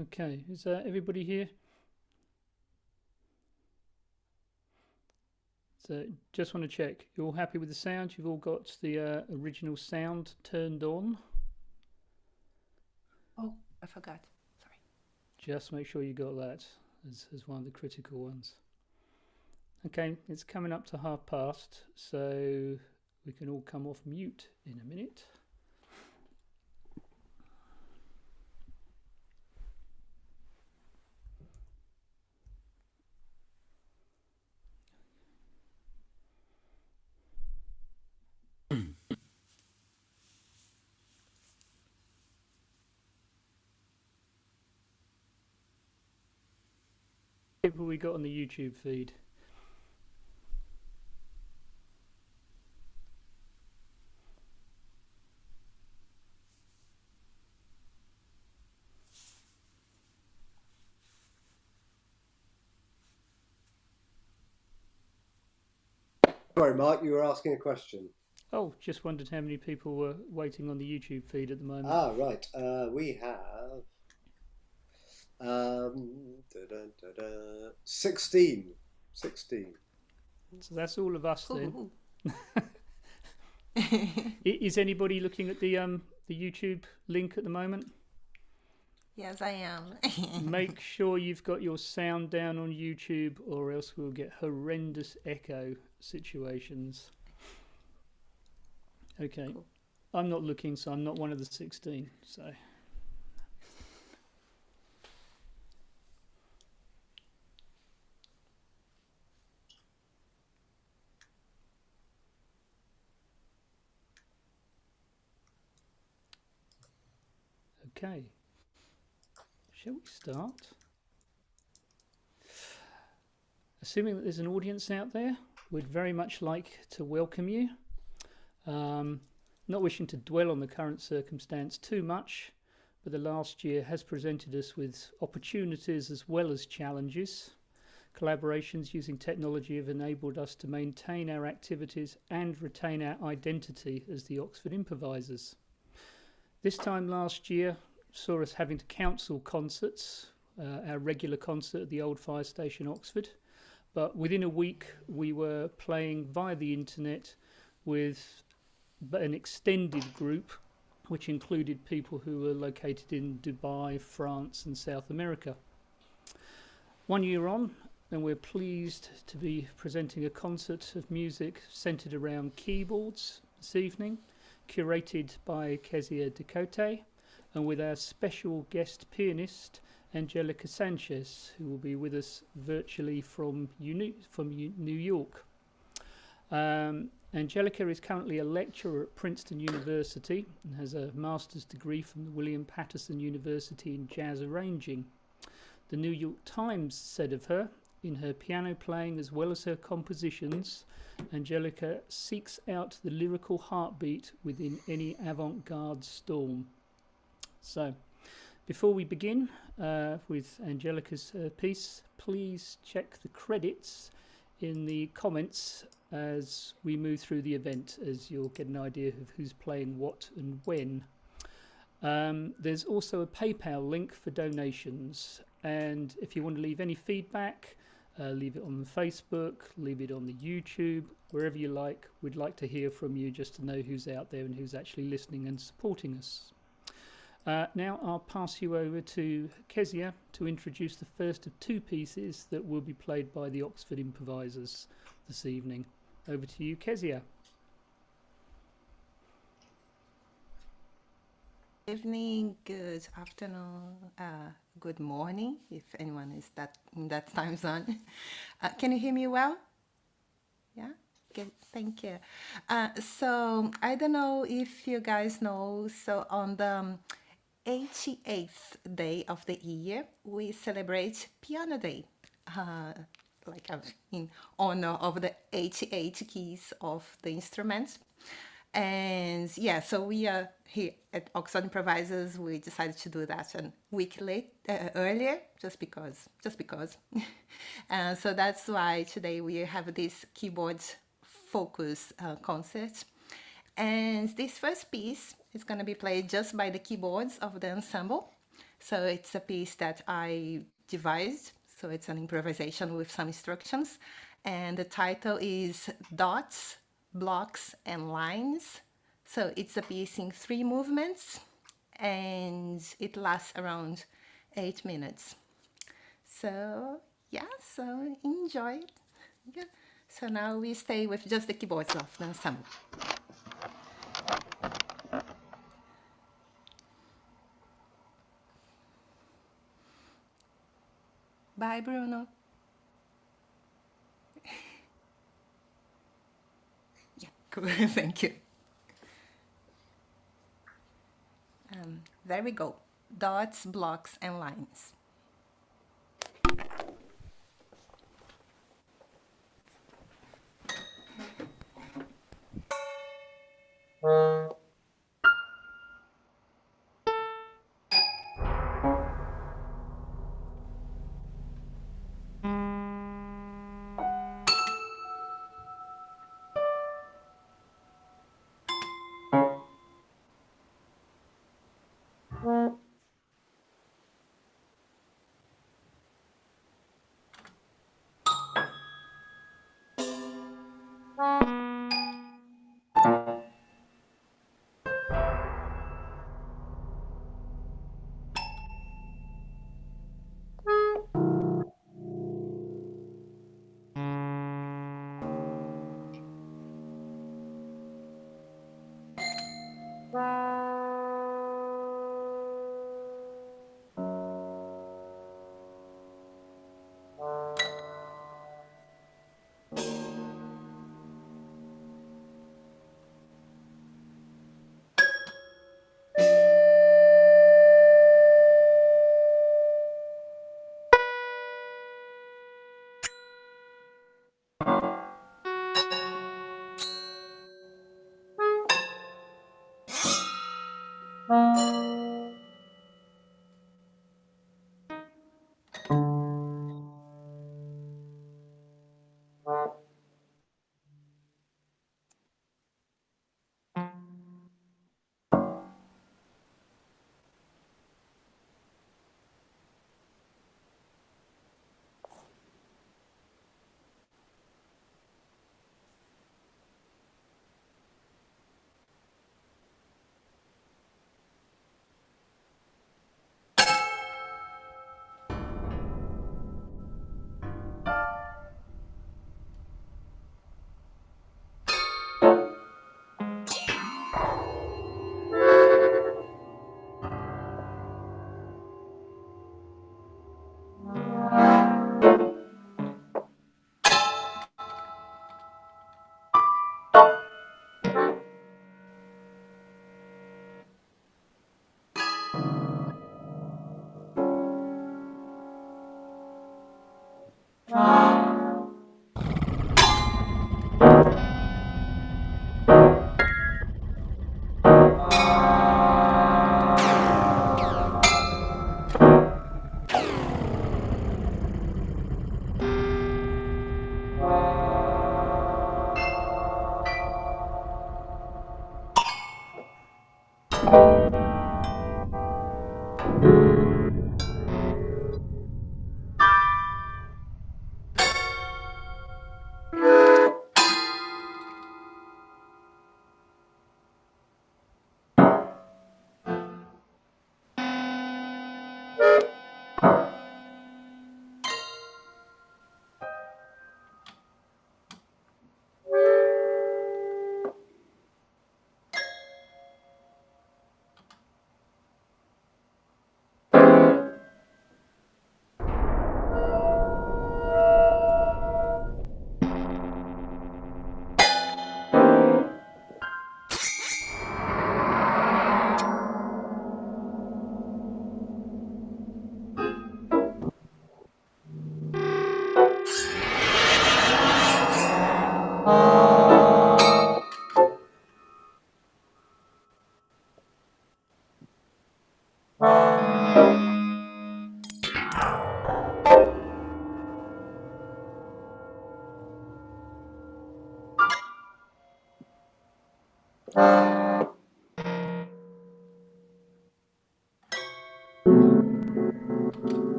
Okay, is everybody here? So just want to check. You're all happy with the sound? You've all got the original sound turned on? Oh, I forgot. Sorry. Just make sure you got that as one of the critical ones. Okay, it's coming up to past, so we can all come off mute in a minute. People we got on the YouTube feed. Sorry, Mark, you were asking a question. Oh, just wondered how many people were waiting on the YouTube feed at the moment. Ah, right. We have 16. 16. So that's all of us then. Ooh. Is anybody looking at the YouTube link at the moment? Yes, I am. Make sure you've got your sound down on YouTube, or else we'll get horrendous echo situations. Okay, Cool. I'm not looking, so I'm not one of the 16. So okay, shall we start? Assuming that there's an audience out there, we'd very much like to welcome you. Not wishing to dwell on the current circumstance too much, but the last year has presented us with opportunities as well as challenges. Collaborations using technology have enabled us to maintain our activities and retain our identity as the Oxford Improvisers. This time last year saw us having to cancel concerts, our regular concert at the Old Fire Station, Oxford. But within a week, we were playing via the internet with an extended group, which included people who were located in Dubai, France, and South America. 1 year on, and we're pleased to be presenting a concert of music centered around keyboards this evening, curated by Kezia Decote, and with our special guest pianist, Angelica Sanchez, who will be with us virtually from New York. Angelica is currently a lecturer at Princeton University and has a master's degree from the William Patterson University in jazz arranging. The New York Times said of her, in her piano playing as well as her compositions, Angelica seeks out the lyrical heartbeat within any avant-garde storm. So, before we begin with Angelica's piece, please check the credits in the comments as we move through the event, as you'll get an idea of who's playing what and when. There's also a PayPal link for donations, and if you want to leave any feedback, leave it on Facebook, leave it on the YouTube, wherever you like. We'd like to hear from you just to know who's out there and who's actually listening and supporting us. Now I'll pass you over to Kezia to introduce the first of two pieces that will be played by the Oxford Improvisers this evening. Over to you, Kezia. Evening, good afternoon, good morning, if anyone is in that time zone. Can you hear me well? Yeah? Good, thank you. So I don't know if you guys know, so on the 88th day of the year, we celebrate Piano Day, in honor of the 88 keys of the instrument. And yeah, so we are here at Oxford Improvisers. We decided to do that a week earlier, just because. So that's why today we have this keyboard focus concert. And this first piece is going to be played just by the keyboards of the ensemble. So it's a piece that I devised. So it's an improvisation with some instructions. And the title is Dots, Blocks, and Lines. So it's a piece in 3 movements and it lasts around 8 minutes. So yeah, so enjoy it. Yeah. So now we stay with just the keyboards of the ensemble. Bye, Bruno. Yeah, cool. Thank you. There we go. Dots, blocks, and lines.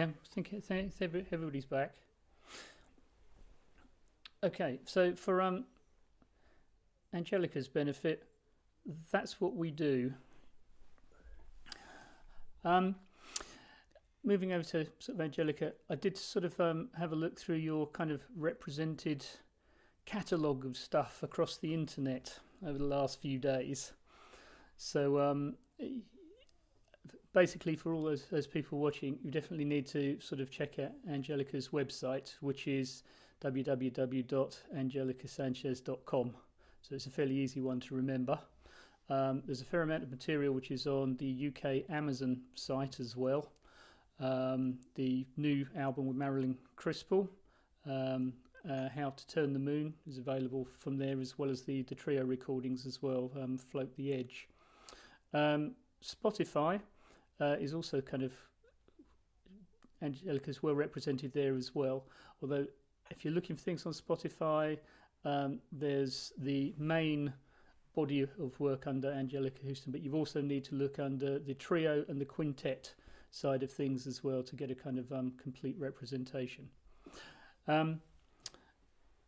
Yeah, I think everybody's back. Okay, so for Angelica's benefit, that's what we do. Moving over to sort of Angelica, I did sort of have a look through your kind of represented catalogue of stuff across the internet over the last few days. So basically, for all those people watching, you definitely need to sort of check out Angelica's website, which is www.angelicasanchez.com. So it's a fairly easy one to remember. There's a fair amount of material which is on the UK Amazon site as well. The new album with Marilyn Crispell, How to Turn the Moon, is available from there, as well as the trio recordings as well, Float the Edge. Spotify is also kind of, Angelica's well represented there as well, although if you're looking for things on Spotify, there's the main body of work under Angelica Houston, but you also need to look under the trio and the quintet side of things as well to get a kind of complete representation.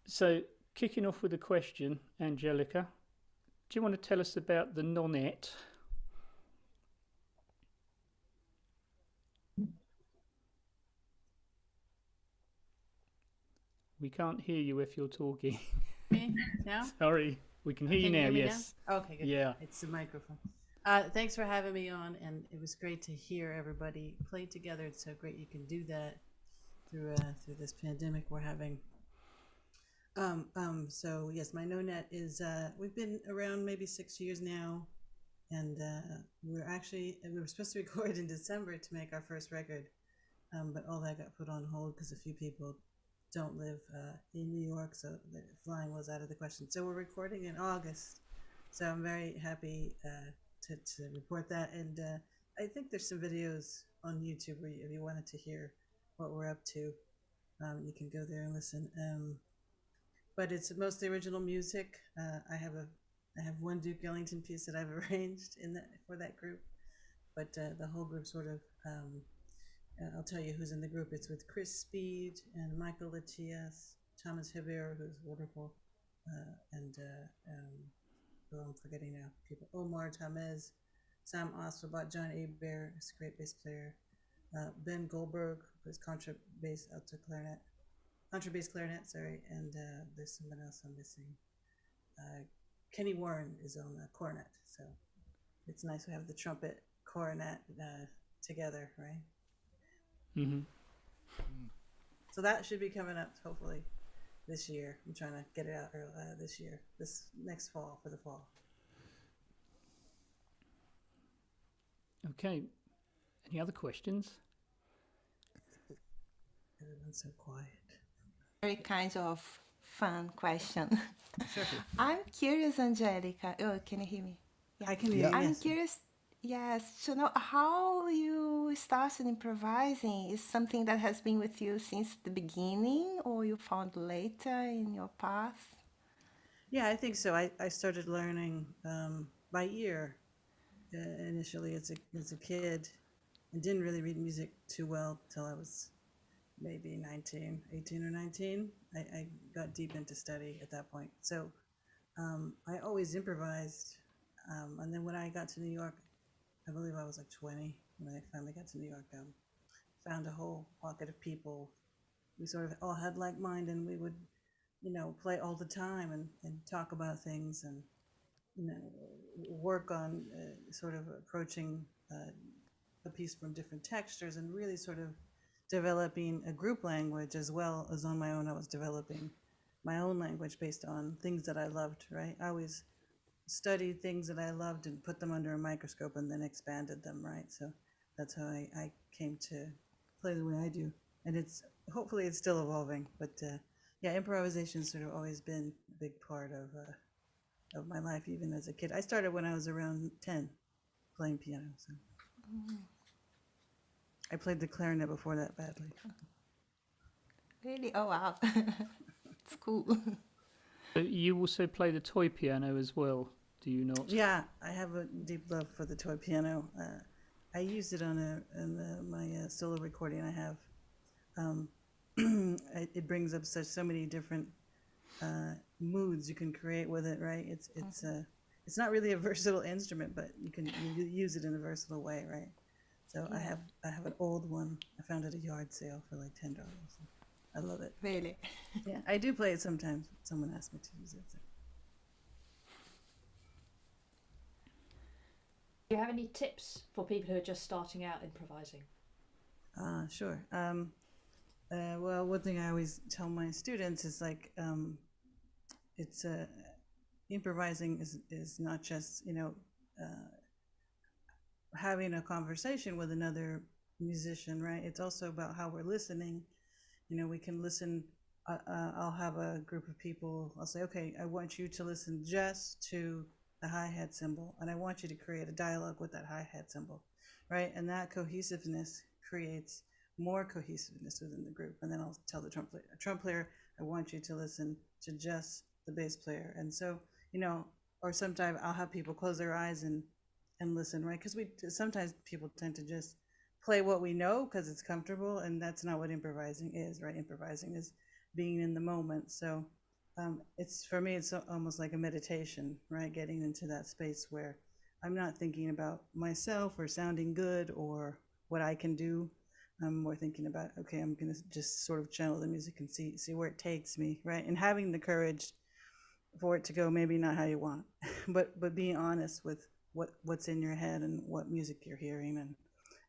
So kicking off with a question, Angelica, do you want to tell us about the nonette? We can't hear you if you're talking. Me now? Sorry, we can hear you now. Yes. Now? Okay, good. Yeah. It's the microphone. Thanks for having me on, and it was great to hear everybody play together. It's so great you can do that through this pandemic we're having. So yes, my NoNet is we've been around maybe 6 years now, and we were supposed to record in December to make our first record, but all that got put on hold because a few people don't live in New York, so the flying was out of the question. So we're recording in August. So I'm very happy to report that, and I think there's some videos on YouTube where if you wanted to hear what we're up to, you can go there and listen. But it's mostly original music. I have one Duke Ellington piece that I've arranged for that group, but the whole group sort of. I'll tell you who's in the group. It's with Chris Speed and Michael Latias, Thomas Hebert, who's wonderful, and I'm forgetting now people. Omar Tamez, Sam Oswabat, John Hebert, who's a great bass player, Ben Goldberg, who's contrabass clarinet, sorry, and there's someone else I'm missing. Kenny Warren is on the cornet, so it's nice to have the trumpet cornet together, right? Mm-hmm. So that should be coming up hopefully this year. I'm trying to get it out this year, this next fall, for the fall. Okay. Any other questions? Everyone's so quiet. Very kind of fun question. Sure. I'm curious, Angelica. Oh, can you hear me? Yeah. I can hear you. I'm Yes. curious, yes, to know how you started improvising. Is something that has been with you since the beginning, or you found later in your path? Yeah, I think so. I started learning by ear initially as a kid, and didn't really read music too well till I was maybe 18 or 19. I got deep into study at that point. So I always improvised. And then when I got to New York, I believe I was like 20 when I finally got to New York, found a whole pocket of people. We sort of all had like mind, and we would, play all the time and talk about things, and, work on sort of approaching a piece from different textures, and really sort of developing a group language as well as on my own. I was developing my own language based on things that I loved, right? I always studied things that I loved and put them under a microscope and then expanded them, right? So that's how I came to play the way I do. And hopefully it's still evolving, but yeah, improvisation's sort of always been a big part of my life, even as a kid. I started when I was around 10 playing piano, so. I played the clarinet before that badly. Really? Oh, wow. It's cool. So you also play the toy piano as well, do you not? Yeah, I have a deep love for the toy piano. I used it on my solo recording I have. It brings up so many different moods you can create with it, right? It's not really a versatile instrument, but you use it in a versatile way, right? So Yeah. I have an old one I found at a yard sale for like $10. I love it. Really? Yeah, I do play it sometimes. Someone asks me to use it. So. Do you have any tips for people who are just starting out improvising? Sure. Well, one thing I always tell my students is like, it's improvising is not just having a conversation with another musician, right? It's also about how we're listening. We can listen. I'll have a group of people. I'll say, okay, I want you to listen just to the hi-hat cymbal, and I want you to create a dialogue with that hi-hat cymbal, right? And that cohesiveness creates more cohesiveness within the group. And then I'll tell the trump player, I want you to listen to just the bass player. And so, or sometimes I'll have people close their eyes and listen, right? Because sometimes people tend to just play what we know because it's comfortable, and that's not what improvising is, right? Improvising is being in the moment. So for me, it's almost like a meditation, right? Getting into that space where I'm not thinking about myself or sounding good or what I can do. I'm more thinking about, okay, I'm going to just sort of channel the music and see where it takes me, right? And having the courage for it to go maybe not how you want, but being honest with what's in your head and what music you're hearing,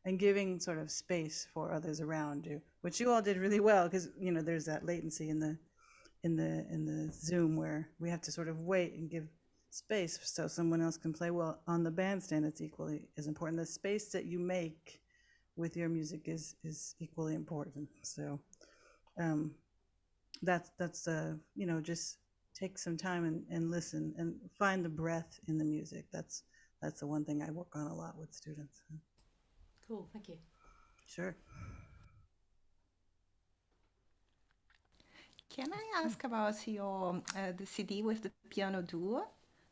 and giving sort of space for others around you, which you all did really well, because there's that latency in the Zoom where we have to sort of wait and give space so someone else can play. Well, on the bandstand, it's equally as important. The space that you make with your music is equally important. So um, that's just take some time and listen and find the breath in the music. That's the one thing I work on a lot with students. Cool, thank you. Sure. Can I ask about your the CD with the piano duo?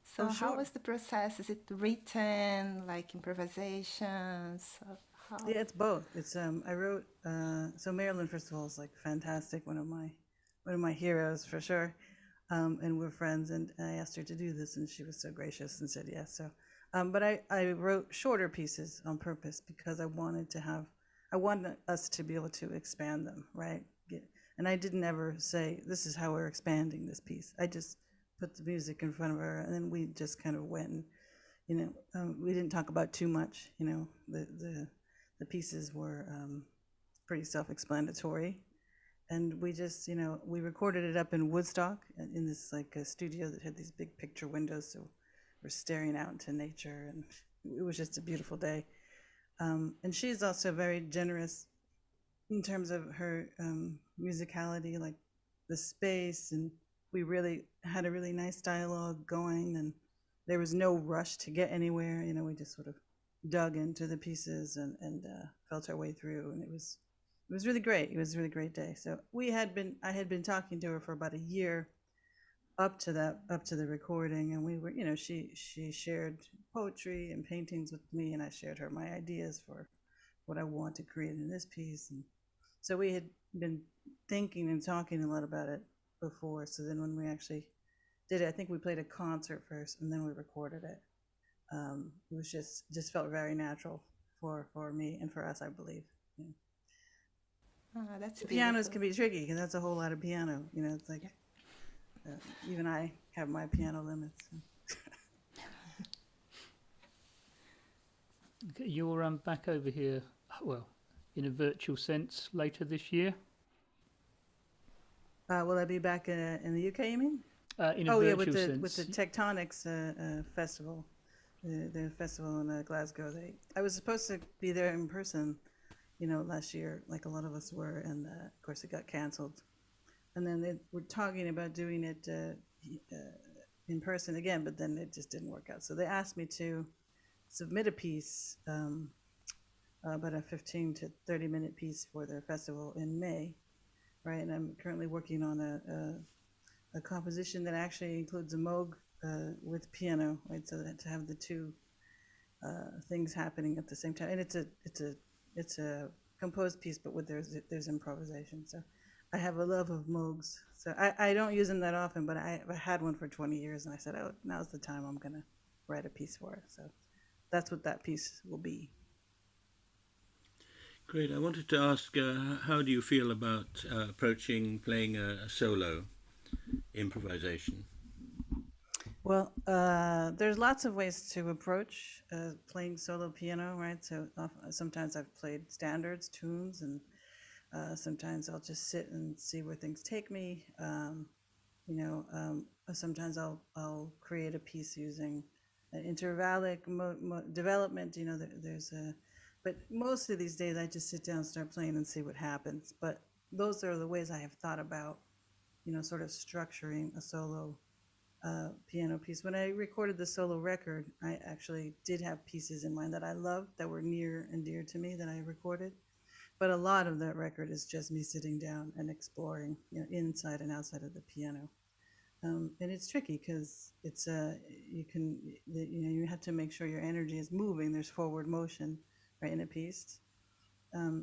So Oh, how sure. was the process? Is it written like improvisations? How? Yeah, it's both. It's I wrote so Marilyn, first of all, is like fantastic, one of my heroes for sure. And we're friends, and I asked her to do this, and she was so gracious and said yes. So but I wrote shorter pieces on purpose because I wanted us to be able to expand them, right? And I didn't ever say, this is how we're expanding this piece. I just put the music in front of her, and then we just kind of went and, we didn't talk about too much. The pieces were pretty self-explanatory, and we just, we recorded it up in Woodstock in this like a studio that had these big picture windows, so we're staring out into nature, and it was just a beautiful day. And she's also very generous in terms of her musicality, like the space, and we really had a really nice dialogue going, and there was no rush to get anywhere. We just sort of dug into the pieces and felt our way through, and it was really great. It was a really great day. So I had been talking to her for about a year up to the recording, and we were, she shared poetry and paintings with me, and I shared her my ideas for what I want to create in this piece. And so we had been thinking and talking a lot about it before. So then when we actually did it, I think we played a concert first, and then we recorded it. It was just felt very natural for me and for us, I believe. Yeah. Ah, that's The pianos beautiful. can be tricky because that's a whole lot of piano. It's like even I have my piano limits. Okay, you're back over here, well, in a virtual sense, later this year. Will I be back in the UK? You mean? In a Oh yeah, virtual with the sense. Tectonics festival, the festival in Glasgow. I was supposed to be there in person, last year, like a lot of us were, and of course it got canceled. And then they were talking about doing it in person again, but then it just didn't work out. So they asked me to submit a piece, about a 15 to 30-minute piece for their festival in May, right? And I'm currently working on a composition that actually includes a moog with piano, right? So that to have the two things happening at the same time, and it's a composed piece, but there's improvisation. So I have a love of moogs. So I don't use them that often, but I had one for 20 years, and I said, oh, now's the time I'm gonna write a piece for it. So that's what that piece will be. Great. I wanted to ask, how do you feel about playing a solo improvisation? Well, there's lots of ways to approach playing solo piano, right? So sometimes I've played standards, tunes, and sometimes I'll just sit and see where things take me. Sometimes I'll create a piece using an intervallic development. But most of these days I just sit down, start playing, and see what happens. But those are the ways I have thought about, sort of structuring a solo piano piece. When I recorded the solo record, I actually did have pieces in mind that I loved, that were near and dear to me, that I recorded. But a lot of that record is just me sitting down and exploring, inside and outside of the piano. And it's tricky because it's you have to make sure your energy is moving. There's forward motion, right, in a piece.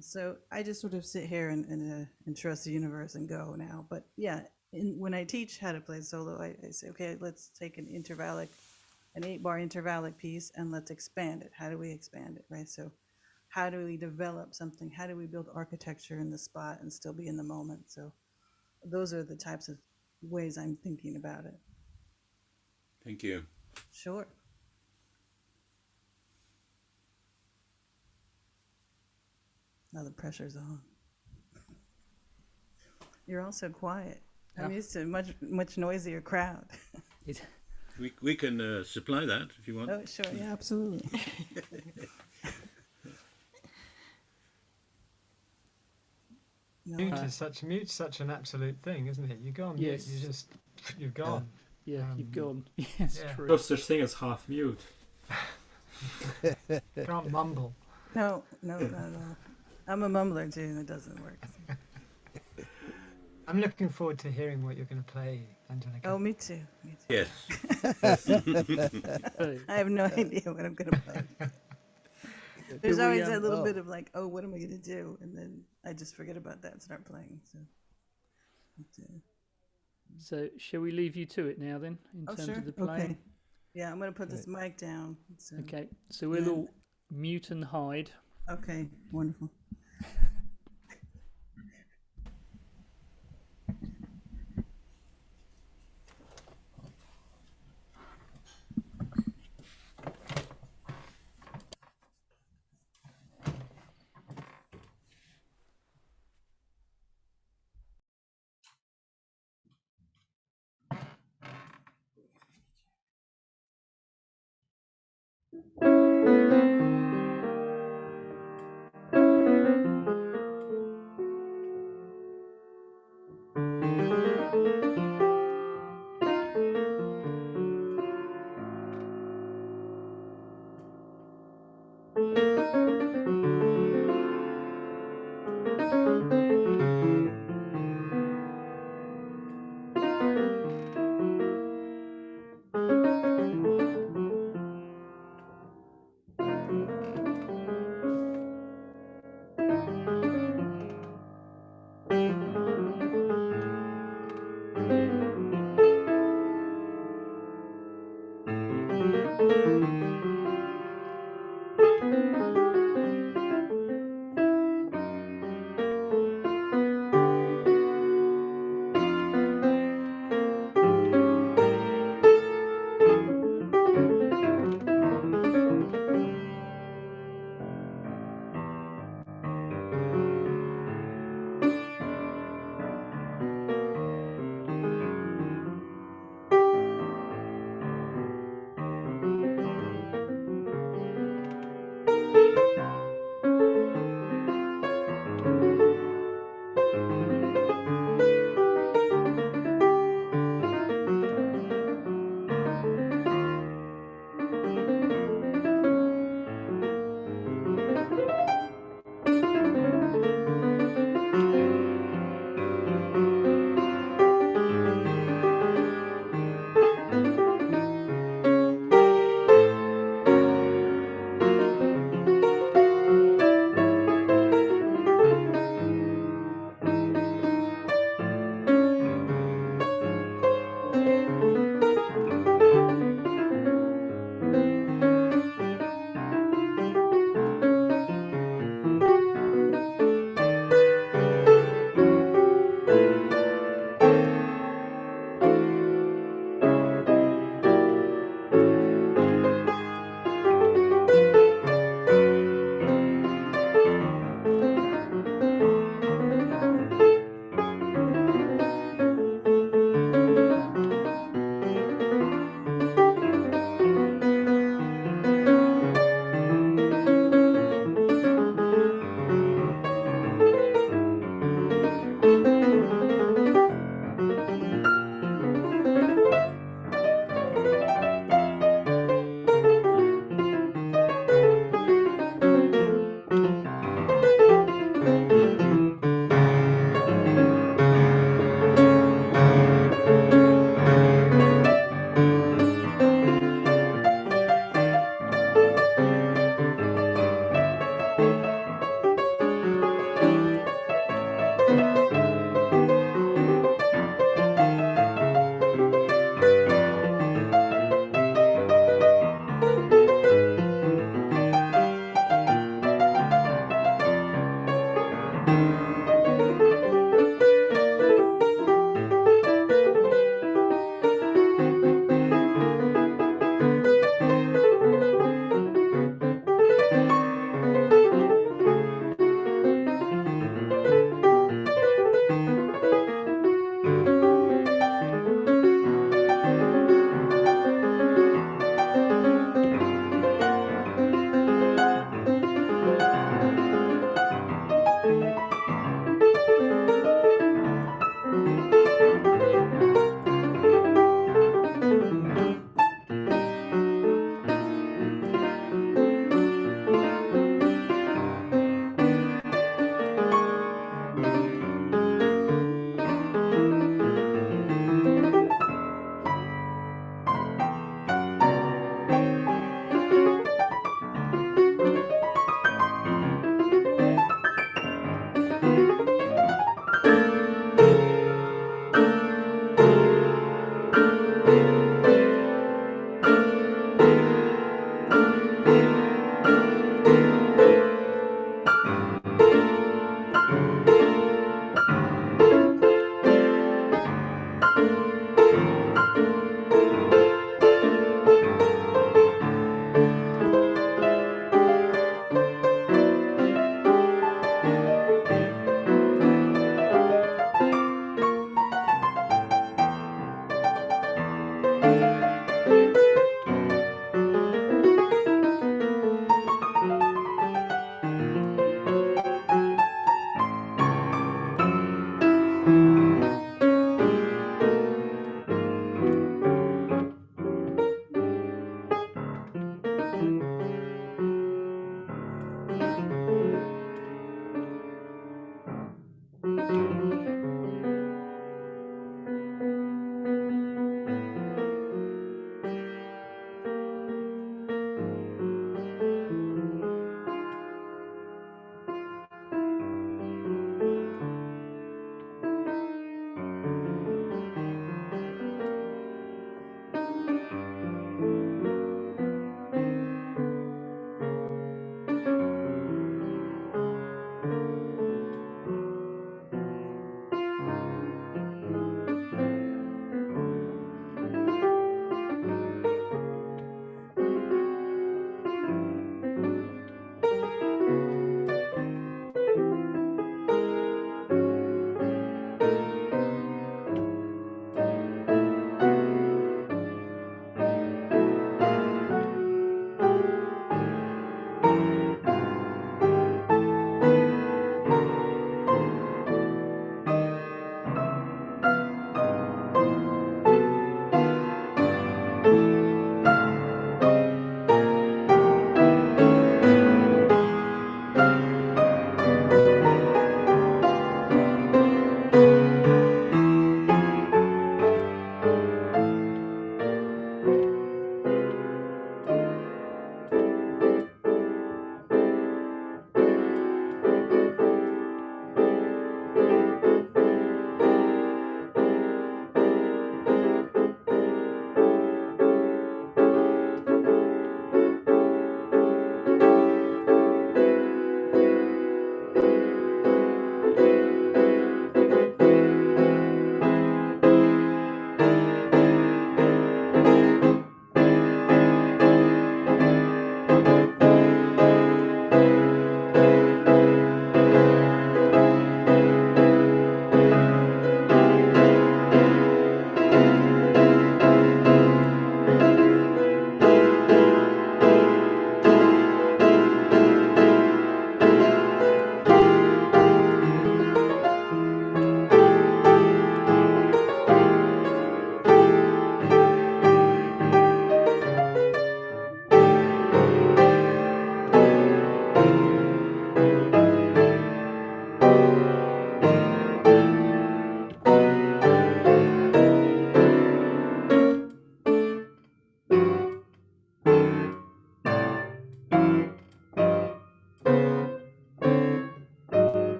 So I just sort of sit here and trust the universe and go now. But yeah, when I teach how to play solo, I say, okay, let's take an 8-bar intervallic piece, and let's expand it. How do we expand it, right? So how do we develop something? How do we build architecture in the spot and still be in the moment? So those are the types of ways I'm thinking about it. Thank you. Sure. Now the pressure's on. You're also quiet. I'm used to a much noisier crowd. We can supply that if you want. Oh, sure. Yeah, absolutely. No, Mute's such an absolute thing, isn't it? You go on Yes. mute, you've gone. Yeah, you've gone. Yes, yeah. true. No such thing as half mute. Can't mumble. no, not at all. I'm a mumbler too, and it doesn't work. I'm looking forward to hearing what you're going to play, Angelica. Oh, me too. Me too. Yes. Hey, I have no idea what I'm going to play. There's we, always that little oh. bit of like, oh, what am I going to do? And then I just forget about that and start playing. So, so shall we leave you to it now then, in terms sure. of the playing? Okay. Yeah, I'm going to put this mic down. So. Okay, so we'll all mute and hide. Okay, wonderful.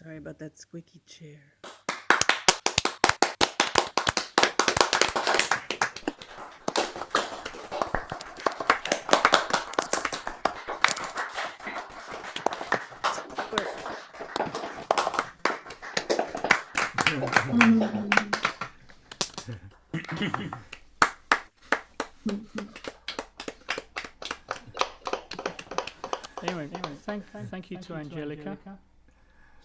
Sorry about that squeaky chair. Anyway, thank you to Angelica.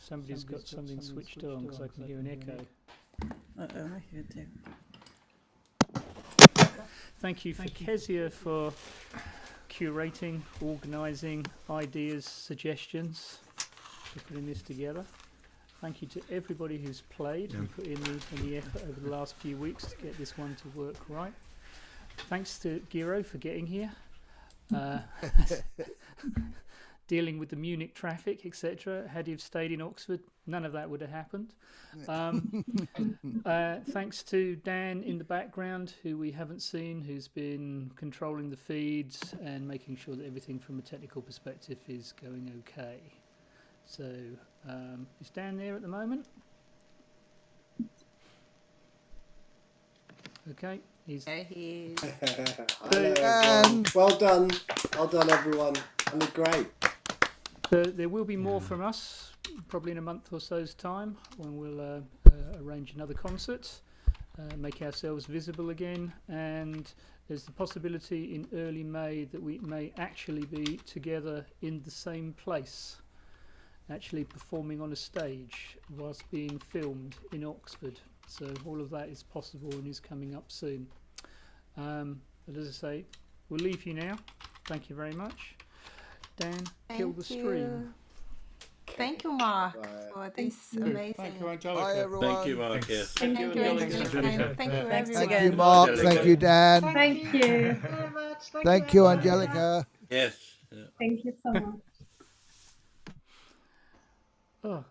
Somebody's got something switched on because I can hear an echo. Uh-oh, I hear it too. Thank you for Kezia for curating, organising ideas, suggestions, for putting this together. Thank you to everybody who's played and put in the effort over the last few weeks to get this one to work right. Thanks to Giro for getting here, dealing with the Munich traffic, etc. Had he have stayed in Oxford, none of that would have happened. Thanks to Dan in the background, who we haven't seen, who's been controlling the feeds and making sure that everything from a technical perspective is going okay. So, is Dan there at the moment? Okay, he's There he is. Hello, everyone. Well done everyone. You did great. there will be more from us, probably in a month or so's time, when we'll arrange another concert, make ourselves visible again, and there's the possibility in early May that we may actually be together in the same place, actually performing on a stage whilst being filmed in Oxford. So all of that is possible and is coming up soon. But as I say, we'll leave you now. Thank you very much. Dan, kill the stream. Thank you, Mark, for this amazing. Thank you, Angelica. Bye, everyone. Thank you, Mark. Yes. Thank you, Angelica. And thank you, Thanks everyone. Thank you, Mark. Thank you, Dan. Thank you. Thank you, Angelica. Yes. Yeah. Thank you so much. Oh,